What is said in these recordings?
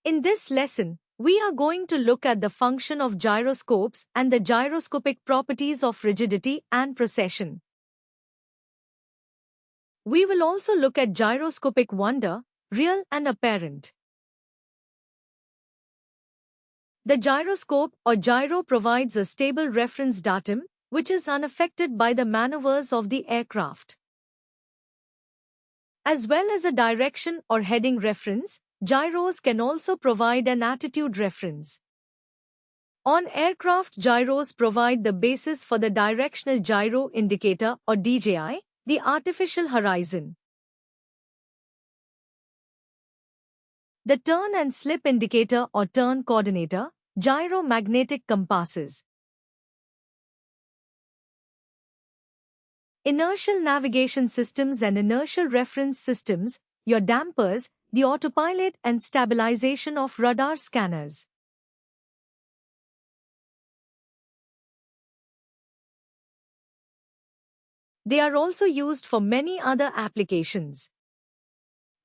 In this lesson, we are going to look at the function of gyroscopes and the gyroscopic properties of rigidity and precession. We will also look at gyroscopic wonder, real and apparent. The gyroscope or gyro provides a stable reference datum, which is unaffected by the maneuvers of the aircraft. As well as a direction or heading reference, gyros can also provide an attitude reference. On aircraft, gyros provide the basis for the directional gyro indicator or DJI, the artificial horizon. The turn and slip indicator or turn coordinator, gyromagnetic compasses. Inertial navigation systems and inertial reference systems, your dampers, the autopilot and stabilization of radar scanners. They are also used for many other applications.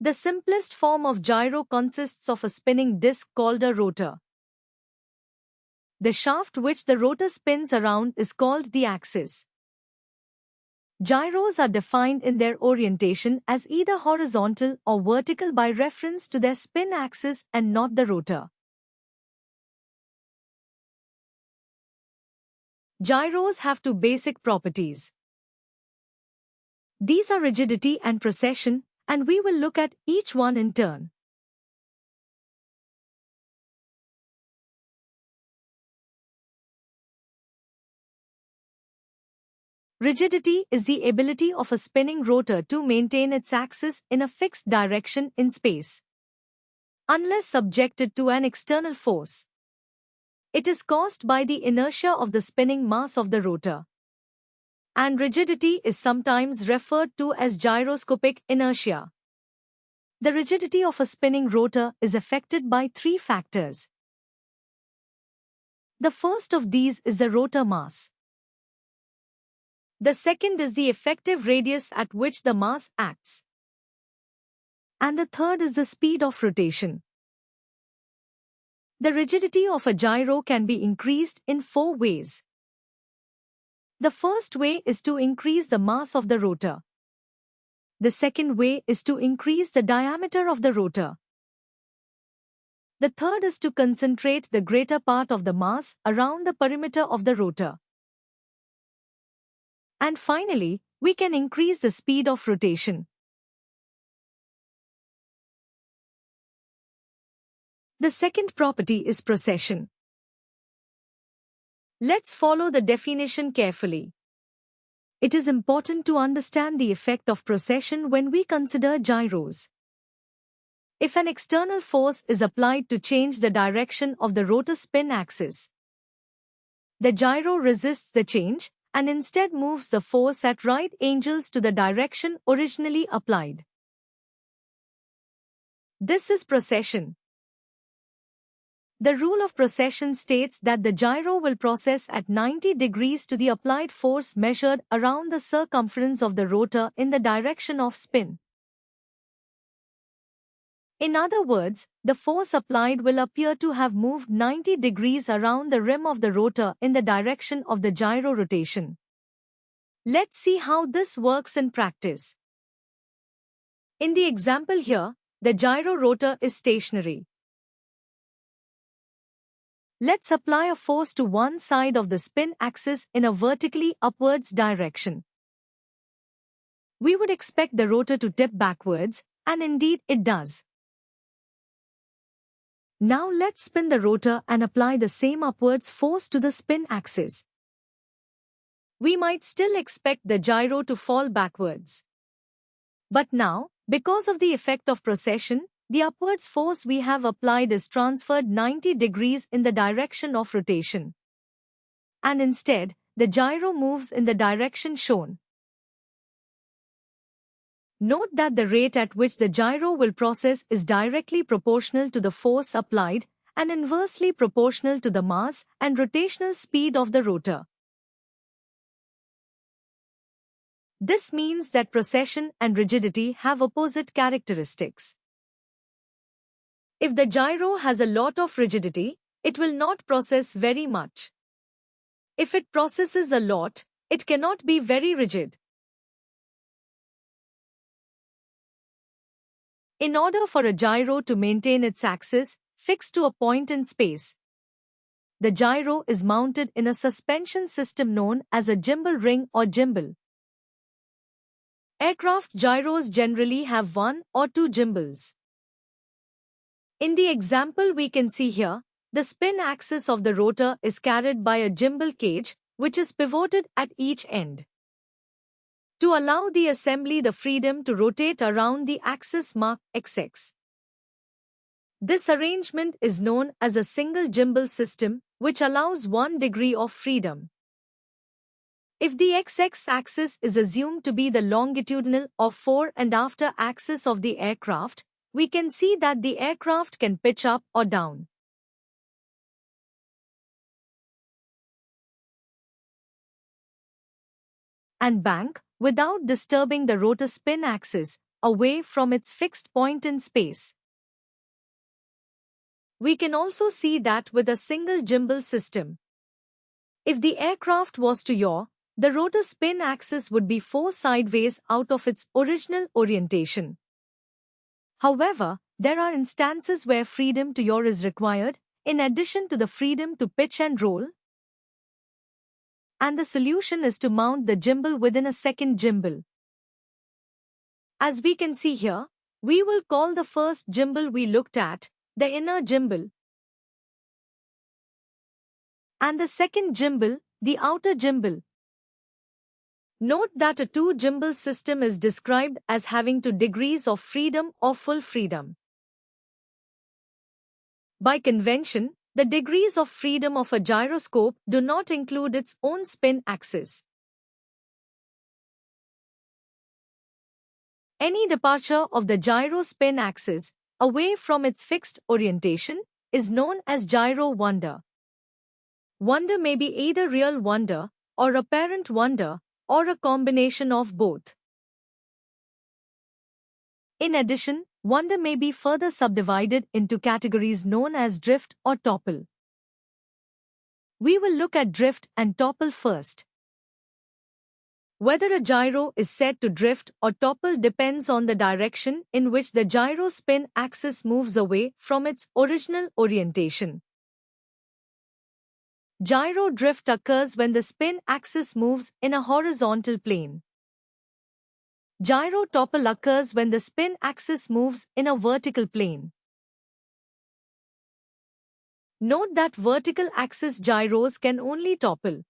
The simplest form of gyro consists of a spinning disc called a rotor. The shaft which the rotor spins around is called the axis. Gyros are defined in their orientation as either horizontal or vertical by reference to their spin axis and not the rotor. Gyros have two basic properties. These are rigidity and precession, and we will look at each one in turn. Rigidity is the ability of a spinning rotor to maintain its axis in a fixed direction in space, unless subjected to an external force. It is caused by the inertia of the spinning mass of the rotor. And rigidity is sometimes referred to as gyroscopic inertia. The rigidity of a spinning rotor is affected by three factors. The first of these is the rotor mass. The second is the effective radius at which the mass acts. And the third is the speed of rotation. The rigidity of a gyro can be increased in four ways. The first way is to increase the mass of the rotor. The second way is to increase the diameter of the rotor. The third is to concentrate the greater part of the mass around the perimeter of the rotor. And finally, we can increase the speed of rotation. The second property is precession. Let's follow the definition carefully. It is important to understand the effect of precession when we consider gyros. If an external force is applied to change the direction of the rotor spin axis, the gyro resists the change and instead moves the force at right angles to the direction originally applied. This is precession. The rule of precession states that the gyro will precess at 90 degrees to the applied force measured around the circumference of the rotor in the direction of spin. In other words, the force applied will appear to have moved 90 degrees around the rim of the rotor in the direction of the gyro rotation. Let's see how this works in practice. In the example here, the gyro rotor is stationary. Let's apply a force to one side of the spin axis in a vertically upwards direction. We would expect the rotor to tip backwards, and indeed it does. Now let's spin the rotor and apply the same upwards force to the spin axis. We might still expect the gyro to fall backwards. But now, because of the effect of precession, the upwards force we have applied is transferred 90 degrees in the direction of rotation. And instead, the gyro moves in the direction shown. Note that the rate at which the gyro will precess is directly proportional to the force applied and inversely proportional to the mass and rotational speed of the rotor. This means that precession and rigidity have opposite characteristics. If the gyro has a lot of rigidity, it will not process very much. If it processes a lot, it cannot be very rigid. In order for a gyro to maintain its axis fixed to a point in space, the gyro is mounted in a suspension system known as a gimbal ring or gimbal. Aircraft gyros generally have one or two gimbals. In the example we can see here, the spin axis of the rotor is carried by a gimbal cage, which is pivoted at each end. To allow the assembly the freedom to rotate around the axis marked XX. This arrangement is known as a single gimbal system, which allows 1 degree of freedom. If the XX axis is assumed to be the longitudinal or fore and after axis of the aircraft, we can see that the aircraft can pitch up or down and bank without disturbing the rotor spin axis away from its fixed point in space. We can also see that with a single gimbal system, if the aircraft was to yaw, the rotor spin axis would be fore sideways out of its original orientation. However, there are instances where freedom to yaw is required, in addition to the freedom to pitch and roll. And the solution is to mount the gimbal within a second gimbal. As we can see here, we will call the first gimbal we looked at the inner gimbal, and the second gimbal, the outer gimbal. Note that a two-gimbal system is described as having 2 degrees of freedom or full freedom. By convention, the degrees of freedom of a gyroscope do not include its own spin axis. Any departure of the gyro spin axis away from its fixed orientation is known as gyro wander. Wander may be either real wander or apparent wander, or a combination of both. In addition, wander may be further subdivided into categories known as drift or topple. We will look at drift and topple first. Whether a gyro is said to drift or topple depends on the direction in which the gyro spin axis moves away from its original orientation. Gyro drift occurs when the spin axis moves in a horizontal plane. Gyro topple occurs when the spin axis moves in a vertical plane. Note that vertical axis gyros can only topple,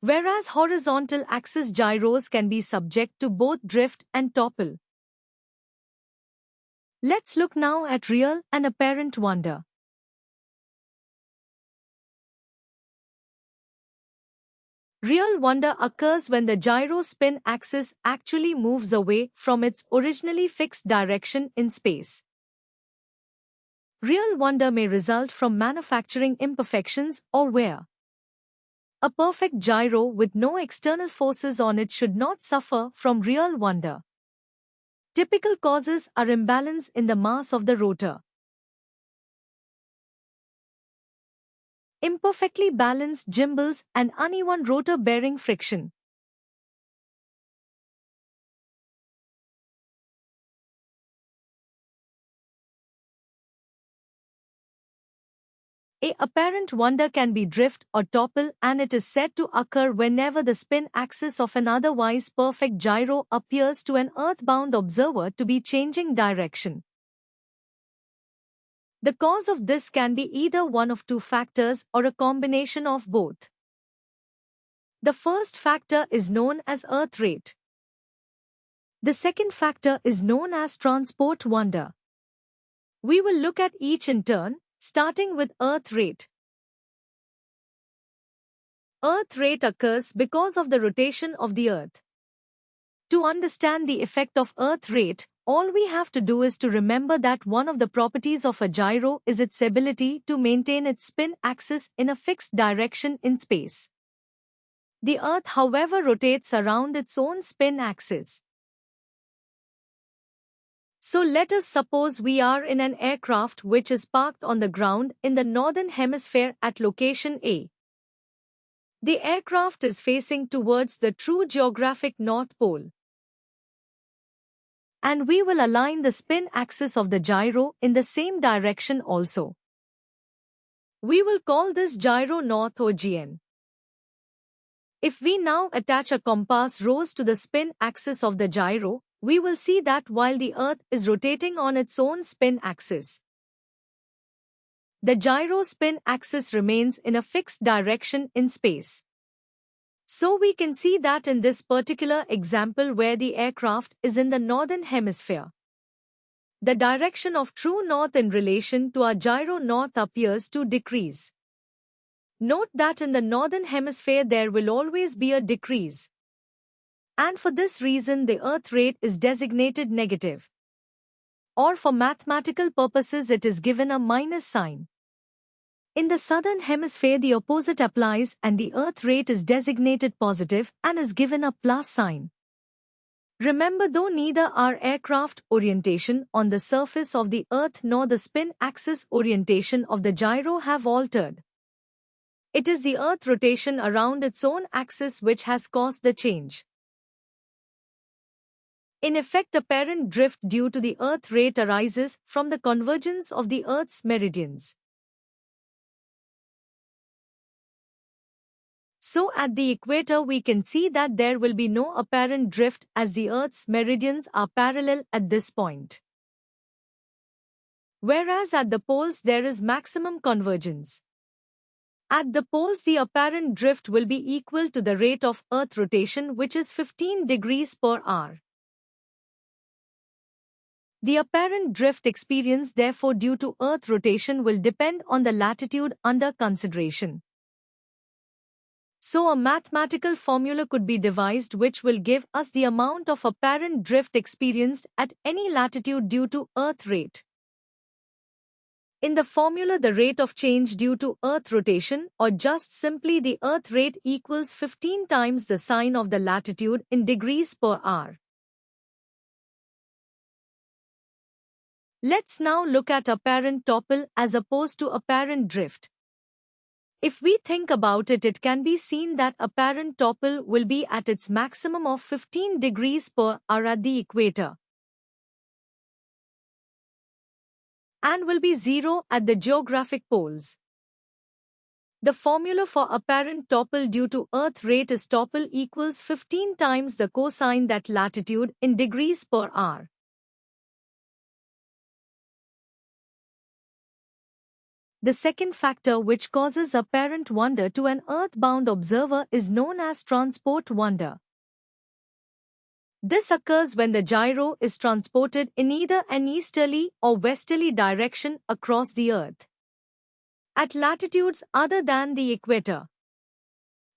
whereas horizontal axis gyros can be subject to both drift and topple. Let's look now at real and apparent wander. Real wander occurs when the gyro spin axis actually moves away from its originally fixed direction in space. Real wander may result from manufacturing imperfections or wear. A perfect gyro with no external forces on it should not suffer from real wander. Typical causes are imbalance in the mass of the rotor, imperfectly balanced gimbals, and uneven rotor bearing friction. A apparent wander can be drift or topple, and it is said to occur whenever the spin axis of an otherwise perfect gyro appears to an earthbound observer to be changing direction. The cause of this can be either one of 2 factors or a combination of both. The first factor is known as earth rate. The second factor is known as transport wander. We will look at each in turn, starting with earth rate. Earth rate occurs because of the rotation of the Earth. To understand the effect of earth rate, all we have to do is to remember that one of the properties of a gyro is its ability to maintain its spin axis in a fixed direction in space. The Earth, however, rotates around its own spin axis. So let us suppose we are in an aircraft which is parked on the ground in the northern hemisphere at location A. The aircraft is facing towards the true geographic North Pole. And we will align the spin axis of the gyro in the same direction also. We will call this gyro north or GN. If we now attach a compass rose to the spin axis of the gyro, we will see that while the Earth is rotating on its own spin axis, the gyro spin axis remains in a fixed direction in space. So we can see that in this particular example where the aircraft is in the northern hemisphere, the direction of true north in relation to our gyro north appears to decrease. Note that in the northern hemisphere there will always be a decrease. And for this reason the Earth rate is designated negative. Or for mathematical purposes it is given a minus sign. In the southern hemisphere the opposite applies and the Earth rate is designated positive and is given a plus sign. Remember, though neither our aircraft orientation on the surface of the Earth nor the spin axis orientation of the gyro have altered, it is the Earth rotation around its own axis which has caused the change. In effect, apparent drift due to the Earth rate arises from the convergence of the Earth's meridians. So at the equator we can see that there will be no apparent drift as the Earth's meridians are parallel at this point. Whereas at the poles there is maximum convergence. At the poles the apparent drift will be equal to the rate of Earth rotation, which is 15 degrees per hour. The apparent drift experienced therefore due to Earth rotation will depend on the latitude under consideration. So a mathematical formula could be devised which will give us the amount of apparent drift experienced at any latitude due to Earth rate. In the formula the rate of change due to Earth rotation, or just simply the Earth rate, equals 15 times the sine of the latitude in degrees per hour. Let's now look at apparent topple as opposed to apparent drift. If we think about it, it can be seen that apparent topple will be at its maximum of 15 degrees per hour at the equator and will be zero at the geographic poles. The formula for apparent topple due to Earth rate is topple equals 15 times the cosine that latitude in degrees per hour. The second factor which causes apparent wonder to an earthbound observer is known as transport wonder. This occurs when the gyro is transported in either an easterly or westerly direction across the Earth, at latitudes other than the equator.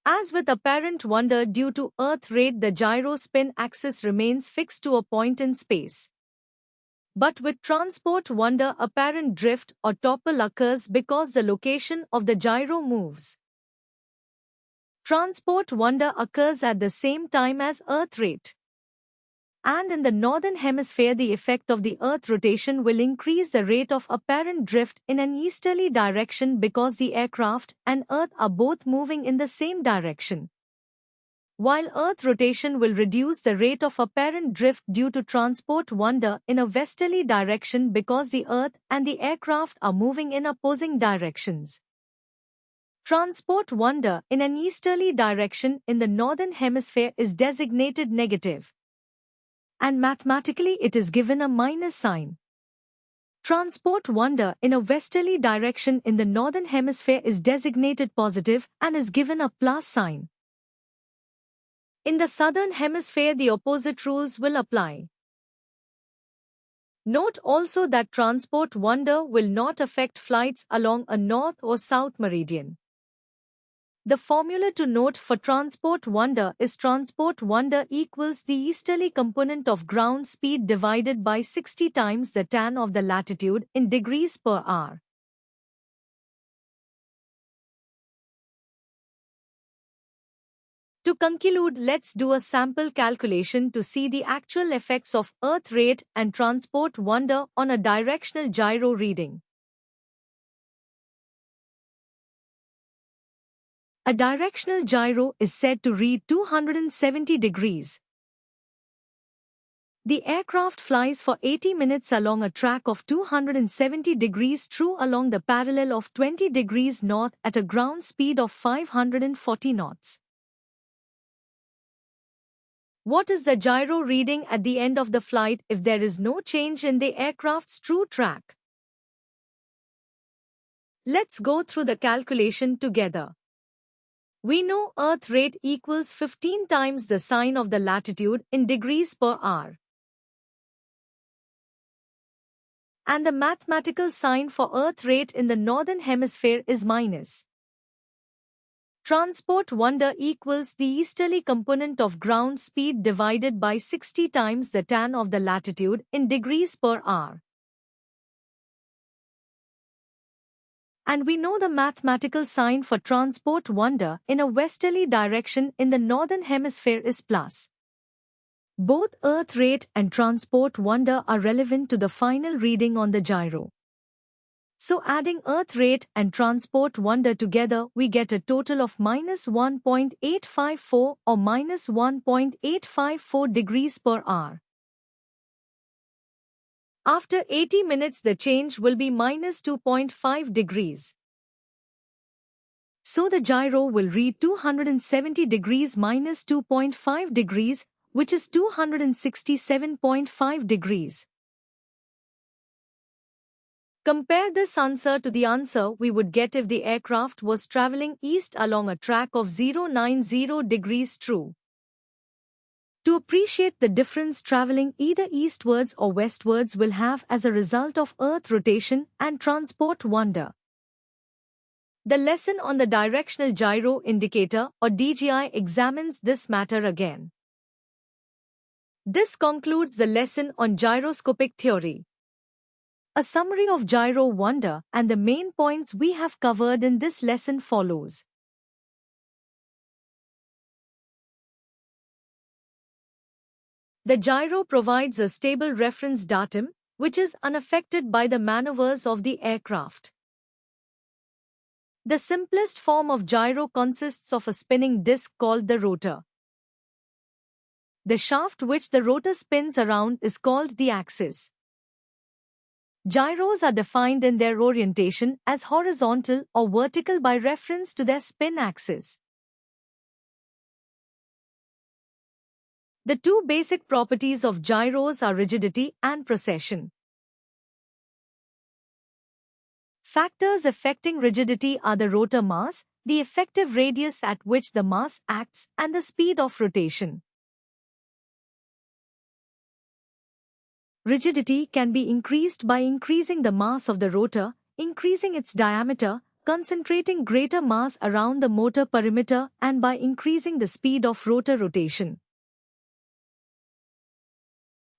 As with apparent wonder due to Earth rate, the gyro spin axis remains fixed to a point in space. But with transport wonder, apparent drift or topple occurs because the location of the gyro moves. Transport wonder occurs at the same time as Earth rate. And in the northern hemisphere, the effect of the Earth rotation will increase the rate of apparent drift in an easterly direction because the aircraft and Earth are both moving in the same direction, while Earth rotation will reduce the rate of apparent drift due to transport wonder in a westerly direction because the Earth and the aircraft are moving in opposing directions. Transport wonder in an easterly direction in the northern hemisphere is designated negative, and mathematically it is given a minus sign. Transport wonder in a westerly direction in the northern hemisphere is designated positive and is given a plus sign. In the southern hemisphere, the opposite rules will apply. Note also that transport wonder will not affect flights along a north or south meridian. The formula to note for transport wonder is transport wonder equals the easterly component of ground speed divided by 60 times the tan of the latitude in degrees per hour. To conclude, let's do a sample calculation to see the actual effects of earth rate and transport wonder on a directional gyro reading. A directional gyro is said to read 270 degrees. The aircraft flies for 80 minutes along a track of 270 degrees true along the parallel of 20 degrees north at a ground speed of 540 knots. What is the gyro reading at the end of the flight if there is no change in the aircraft's true track? Let's go through the calculation together. We know Earth rate equals 15 times the sine of the latitude in degrees per hour. And the mathematical sign for Earth rate in the northern hemisphere is minus. Transport wonder equals the easterly component of ground speed divided by 60 times the tan of the latitude in degrees per hour. And we know the mathematical sign for transport wonder in a westerly direction in the northern hemisphere is plus. Both Earth rate and transport wonder are relevant to the final reading on the gyro. So adding Earth rate and transport wonder together, we get a total of minus 1.854 or minus 1.854 degrees per hour. After 80 minutes, the change will be minus 2.5 degrees. So the gyro will read 270 degrees minus 2.5 degrees, which is 267.5 degrees. Compare this answer to the answer we would get if the aircraft was traveling east along a track of 090 degrees true. To appreciate the difference traveling either eastwards or westwards will have as a result of Earth rotation and transport wonder. The lesson on the directional gyro indicator or DGI examines this matter again. This concludes the lesson on gyroscopic theory. A summary of gyro wonder and the main points we have covered in this lesson follows. The gyro provides a stable reference datum, which is unaffected by the maneuvers of the aircraft. The simplest form of gyro consists of a spinning disc called the rotor. The shaft which the rotor spins around is called the axis. Gyros are defined in their orientation as horizontal or vertical by reference to their spin axis. The two basic properties of gyros are rigidity and precession. Factors affecting rigidity are the rotor mass, the effective radius at which the mass acts, and the speed of rotation. Rigidity can be increased by increasing the mass of the rotor, increasing its diameter, concentrating greater mass around the motor perimeter, and by increasing the speed of rotor rotation.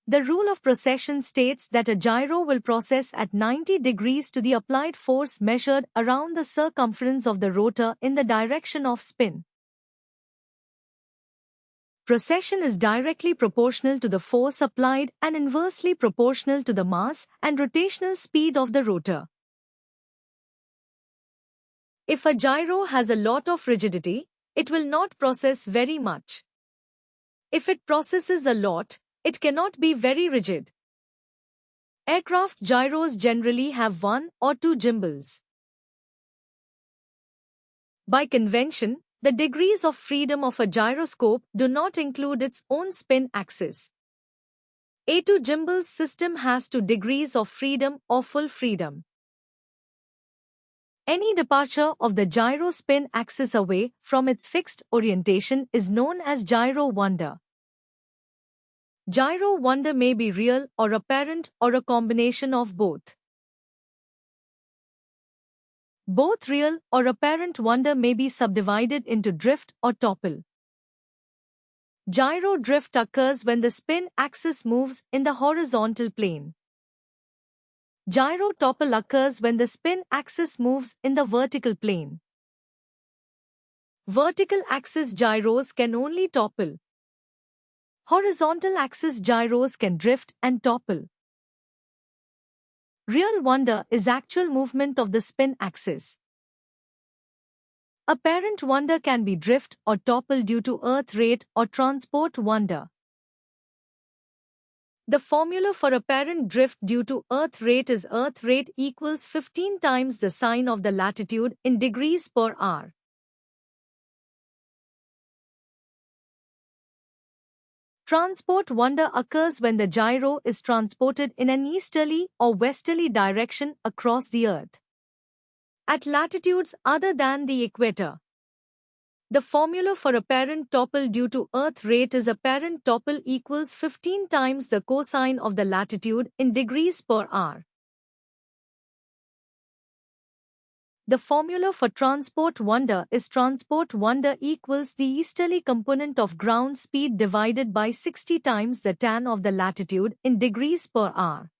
The rule of precession states that a gyro will precess at 90 degrees to the applied force measured around the circumference of the rotor in the direction of spin. Precession is directly proportional to the force applied and inversely proportional to the mass and rotational speed of the rotor. If a gyro has a lot of rigidity, it will not precess very much. If it precesses a lot, it cannot be very rigid. Aircraft gyros generally have one or two gimbals. By convention, the degrees of freedom of a gyroscope do not include its own spin axis. A two gimbal system has 2 degrees of freedom or full freedom. Any departure of the gyro spin axis away from its fixed orientation is known as gyro wonder. Gyro wonder may be real or apparent or a combination of both. Both real or apparent wonder may be subdivided into drift or topple. Gyro drift occurs when the spin axis moves in the horizontal plane. Gyro topple occurs when the spin axis moves in the vertical plane. Vertical axis gyros can only topple. Horizontal axis gyros can drift and topple. Real wonder is actual movement of the spin axis. Apparent wonder can be drift or topple due to earth rate or transport wonder. The formula for apparent drift due to earth rate is earth rate equals 15 times the sine of the latitude in degrees per hour. Transport wonder occurs when the gyro is transported in an easterly or westerly direction across the Earth. At latitudes other than the equator. The formula for apparent topple due to Earth rate is apparent topple equals 15 times the cosine of the latitude in degrees per hour. The formula for transport wonder is transport wonder equals the easterly component of ground speed divided by 60 times the tan of the latitude in degrees per hour.